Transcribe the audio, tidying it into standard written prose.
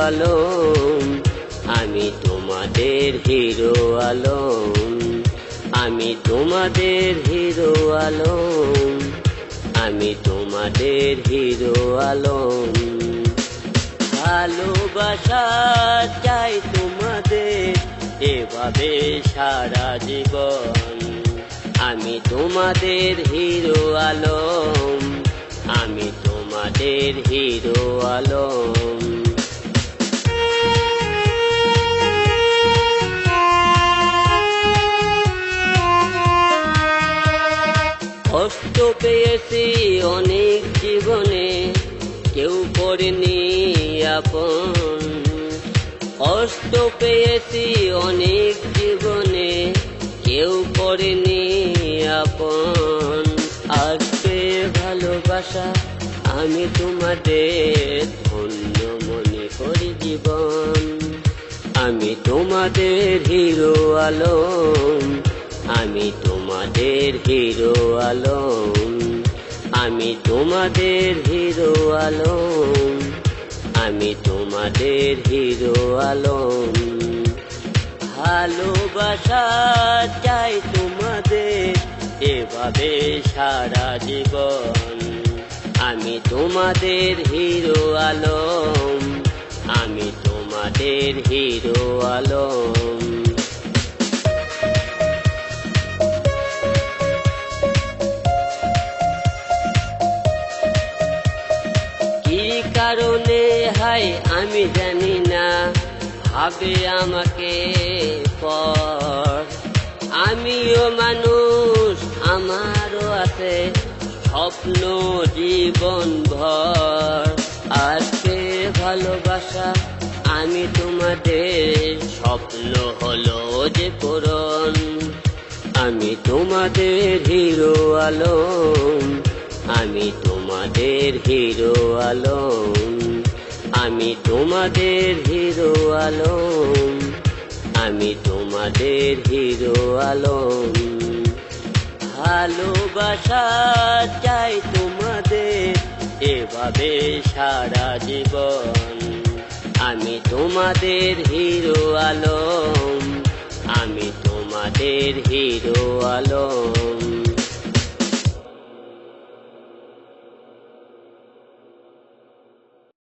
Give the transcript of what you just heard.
আলম, আমি তোমাদের হিরো আলম, আমি তোমাদের হিরো আলম, আমি তোমাদের হিরো আলম। ভালোবাসা চাই তোমাদের এভাবে সারা জীবন, আমি তোমাদের হিরো আলম, আমি তোমাদের হিরো আলম। কষ্ট পেয়েছি অনেক জীবনে, কেউ করেনি আপন। কষ্ট পেয়েছি অনেক জীবনে, কেউ করেনি আপন। আজকে ভালোবাসা আমি তোমাদের ধন্য মনে করি জীবন, আমি তোমাদের হিরো আলম, আমি তোমাদের হিরো আলম, আমি তোমাদের হিরো আলম, আমি তোমাদের হিরো আলম। ভালোবাসা চাই তোমাদের এভাবে সারা জীবন, আমি তোমাদের হিরো আলম, আমি তোমাদের হিরো আলম। কি কারণে হায় আমি জানি না, ভাবে আমাকে পর। আমিও মানুষ, আমারও আছে স্বপ্ন জীবন ভর। আজকে ভালোবাসা আমি তোমাদের স্বপ্ন হলো যে পূরণ, আমি তোমাদের হিরো আলম, আমি তোমাদের হিরো আলম, আমি তোমাদের হিরো আলম, আমি তোমাদের হিরো আলম। ভালোবাসা চাই তোমাদের এভাবে সারা জীবন, আমি তোমাদের হিরো আলম, আমি তোমাদের হিরো আলম।